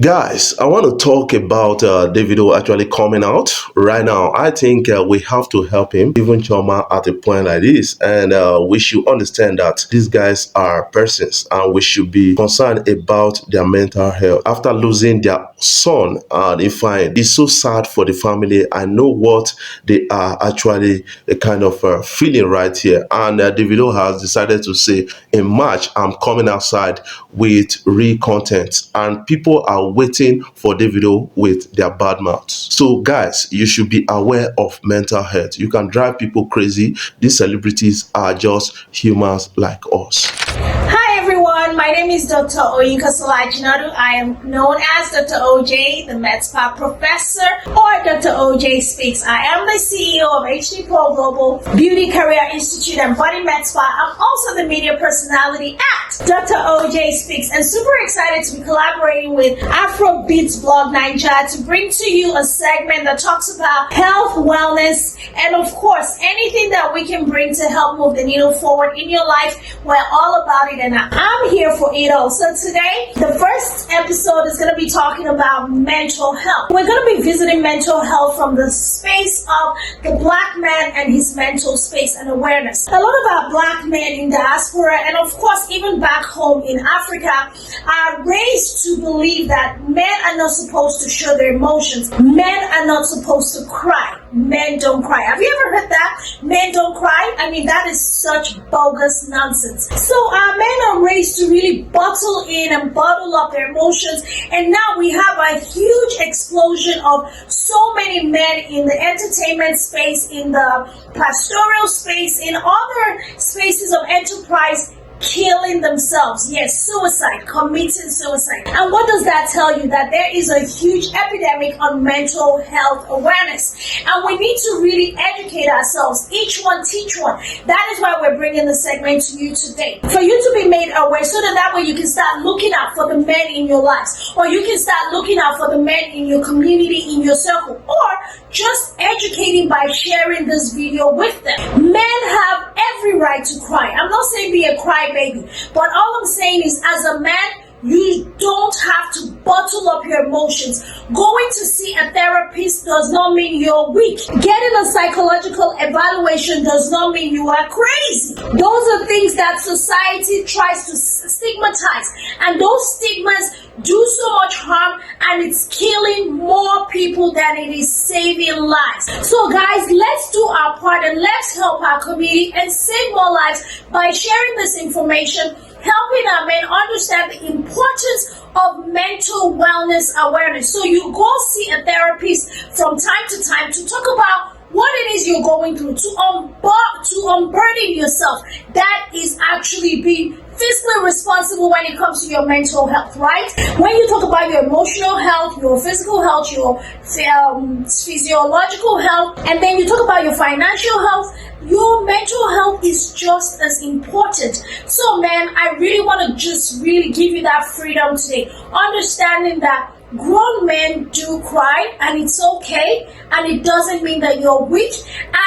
Guys, I want to talk about Davido actually coming out right now. I think we have to help him, even Choma, at a point like this. And we should understand that these guys are persons and we should be concerned about their mental health. After losing their son, in fact, it's so sad for the family. I know what they are actually kind of feeling right here. And Davido has decided to say, in March, I'm coming outside with real content. And people are waiting for Davido with their bad mouths. So guys, you should be aware of mental health. You can drive people crazy. These celebrities are just humans like us. Hi everyone, my name is Dr. Oyinkansola Jinadu. I am known as Dr. OJ, the med spa professor, or Dr. OJ Speaks. I am the CEO of HD Pro Global Beauty Career Institute and Body Med Spa. I'm also the media personality at Dr. OJ Speaks, and super excited to be collaborating with Afrobeats Blog Nigeria to bring to you a segment that talks about health, wellness, and of course, anything that we can bring to help move the needle forward in your life. We're all about it, and I'm here for it all. So today, the first episode is going to be talking about mental health. We're going to be visiting mental health from the space of the black man and his mental space and awareness. A lot of our black men in diaspora, and of course even back home in Africa, are raised to believe that men are not supposed to show their emotions. Men are not supposed to cry. Men don't cry. Have you ever heard that? Men don't cry? I mean, that is such bogus nonsense. So our men are raised to really bottle in and bottle up their emotions, and now we have a huge explosion of so many men in the entertainment space, in the pastoral space, in other spaces of enterprise, killing themselves. Yes, suicide, committing suicide. And what does that tell you? That there is a huge epidemic on mental health awareness, and we need to really educate ourselves. Each one teach one. That is why we're bringing the segment to you today, for you to be made aware, so that way you can start looking out for the men in your lives, or you can start looking out for the men in your community, in your circle, or just educating by sharing this video with them. Men have every right to cry. I'm not saying be a crybaby, but all I'm saying is, as a man, you don't have to bottle up your emotions. Going to see a therapist does not mean you're weak. Getting a psychological evaluation does not mean you are crazy. Those are things that society tries to stigmatize, and those stigmas do so much harm, and it's killing more people than it is saving lives. So guys, let's do our part and let's help our community and save more lives by sharing this information, helping our men understand the importance of mental wellness awareness. So you go see a therapist from time to time to talk about what it is you're going through, to unburden yourself. That is actually being fiscally responsible when it comes to your mental health, right? When you talk about your emotional health, your physical health, your physiological health, and then you talk about your financial health, your mental health is just as important. So man, I really want to just really give you that freedom today, understanding that grown men do cry, and it's okay, and it doesn't mean that you're weak.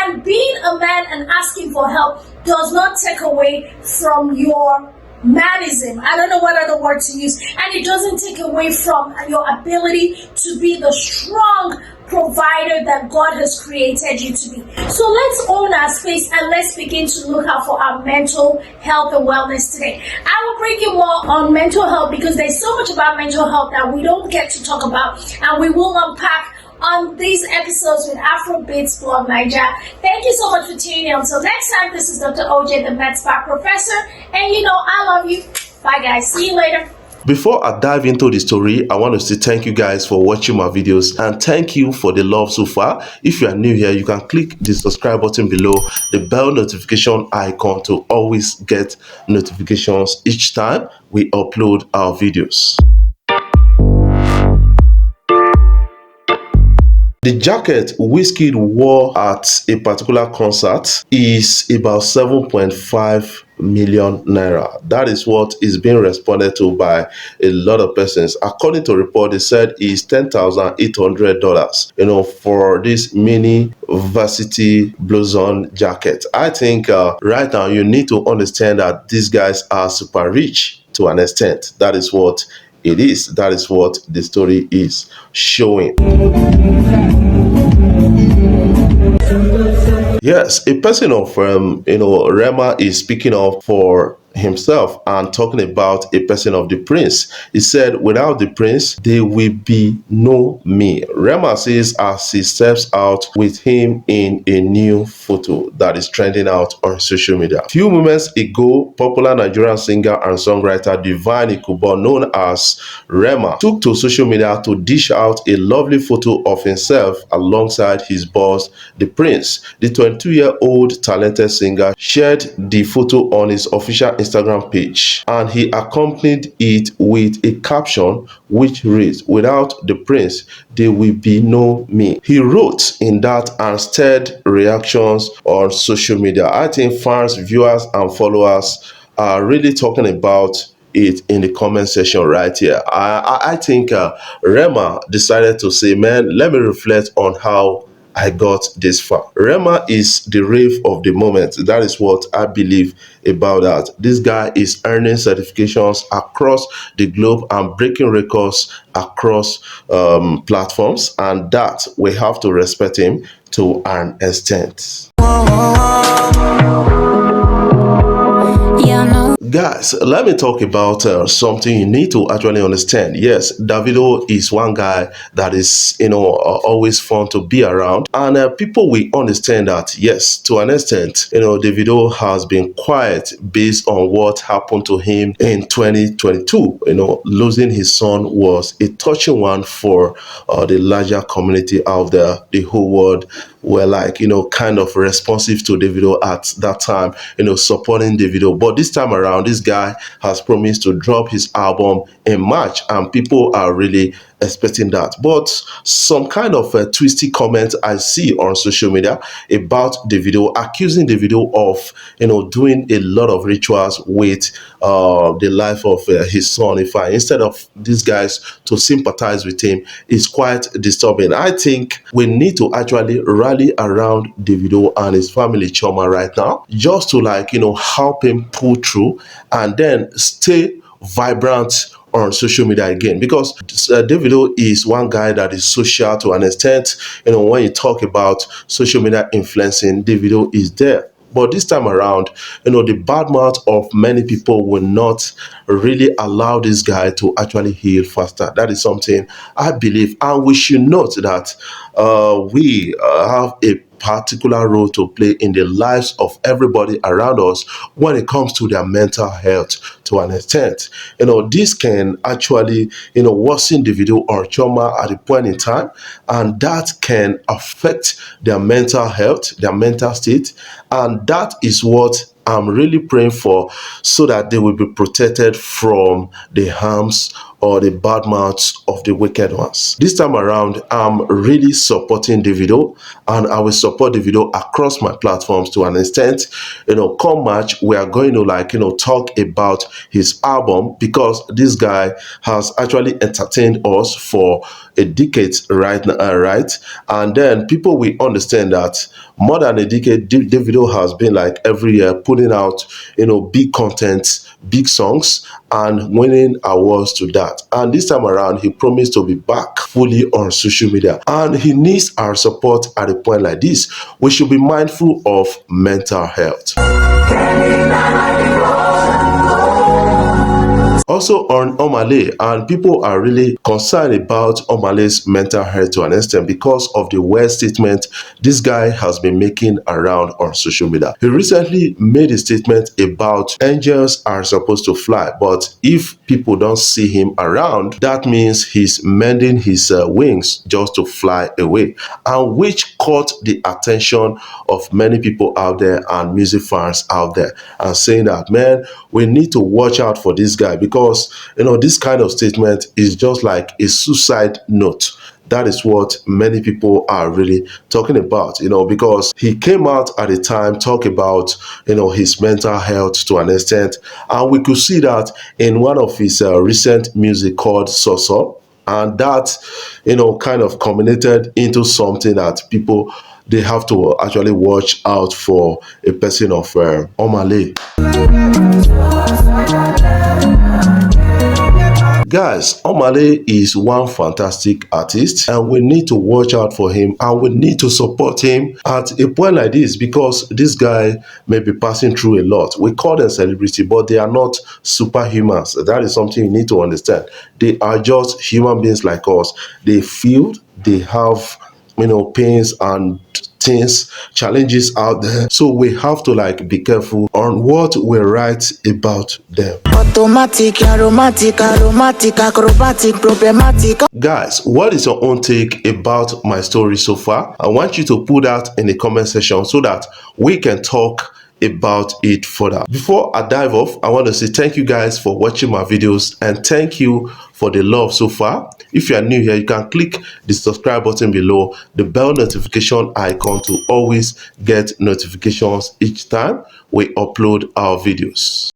And being a man and asking for help does not take away from your manism. I don't know what other word to use. And it doesn't take away from your ability to be the strong provider that God has created you to be. So let's own our space and let's begin to look out for our mental health and wellness today. I will bring you more on mental health because there's so much about mental health that we don't get to talk about, and we will unpack on these episodes with Afrobeats Blog Nigeria. Thank you so much for tuning in. Until next time, this is Dr. OJ, the med spa professor, and you know I love you. Bye guys, see you later. Before I dive into the story, I want to say thank you guys for watching my videos, and thank you for the love so far. If you are new here, you can click the subscribe button below, the bell notification icon to always get notifications each time we upload our videos. The jacket Wizkid wore at a particular concert is about 7.5 million naira. That is what is being responded to by a lot of persons. According to a report, they said it's $10,800, for this mini varsity blazon jacket. I think right now you need to understand that these guys are super rich to an extent. That is what it is. That is what the story is showing. Yes, a person of Rema is speaking up for himself and talking about a person of the prince. He said, without the prince, there will be no me. Rema says as he steps out with him in a new photo that is trending out on social media. Few moments ago, popular Nigerian singer and songwriter Divine Ikubo, known as Rema, took to social media to dish out a lovely photo of himself alongside his boss, the prince. The 22-year-old talented singer shared the photo on his official Instagram page, and he accompanied it with a caption which reads, "Without the prince, there will be no me." He wrote in that and stirred reactions on social media. I think fans, viewers, and followers are really talking about it in the comment section right here. I think Rema decided to say, man, let me reflect on how I got this far. Rema is the rave of the moment. That is what I believe about that. This guy is earning certifications across the globe and breaking records across platforms, and that we have to respect him to an extent. Guys, let me talk about something you need to actually understand. Yes, Davido is one guy that is, always fun to be around, and people will understand that. Yes, to an extent, Davido has been quiet based on what happened to him in 2022. Losing his son was a touching one for the larger community out there. The whole world were like, kind of responsive to Davido at that time, supporting Davido. But this time around, this guy has promised to drop his album in March, and people are really expecting that. But some kind of twisty comments I see on social media about Davido, accusing Davido of, doing a lot of rituals with the life of his son. Instead of these guys to sympathize with him, is quite disturbing. I think we need to actually rally around Davido and his family, Chioma, right now, just to help him pull through and then stay vibrant on social media again, because Davido is one guy that is social to an extent. When you talk about social media influencing, Davido is there. But this time around, the bad mouth of many people will not really allow this guy to actually heal faster. That is something I believe. And we should note that we have a particular role to play in the lives of everybody around us when it comes to their mental health to an extent. This can actually, worsen the video or trauma at a point in time, and that can affect their mental health, their mental state, and that is what I'm really praying for, so that they will be protected from the harms or the bad mouths of the wicked ones. This time around, I'm really supporting Davido, and I will support Davido across my platforms to an extent. Come March, we are going to talk about his album, because this guy has actually entertained us for a decade right now, right? And then people will understand that more than a decade, Davido has been every year putting out, big content, big songs, and winning awards to that. And this time around, he promised to be back fully on social media, and he needs our support at a point like this. We should be mindful of mental health. Also on Omah Lay, and people are really concerned about Omah Lay's mental health to an extent because of the weird statement this guy has been making around on social media. He recently made a statement about angels are supposed to fly, but if people don't see him around, that means he's mending his wings just to fly away, and which caught the attention of many people out there and music fans out there, and saying that, man, we need to watch out for this guy, because this kind of statement is just like a suicide note. That is what many people are really talking about, because he came out at a time, talk about, his mental health to an extent. And we could see that in one of his recent music called So. And that, kind of culminated into something that people, they have to actually watch out for a person of Omah Lay. Guys, Omah Lay is one fantastic artist and we need to watch out for him and we need to support him at a point like this because this guy may be passing through a lot. We call them celebrity, but they are not superhumans. That is something you need to understand. They are just human beings like us. They feel, they have pains and things, challenges out there. So we have to be careful on what we write about them. Automatic, aromatic, acrobatic, problematic. Guys, what is your own take about my story so far? I want you to put that in the comment section so that we can talk about it further. Before I dive off, I want to say thank you guys for watching my videos and thank you for the love so far. If you are new here, you can click the subscribe button below, the bell notification icon to always get notifications each time we upload our videos.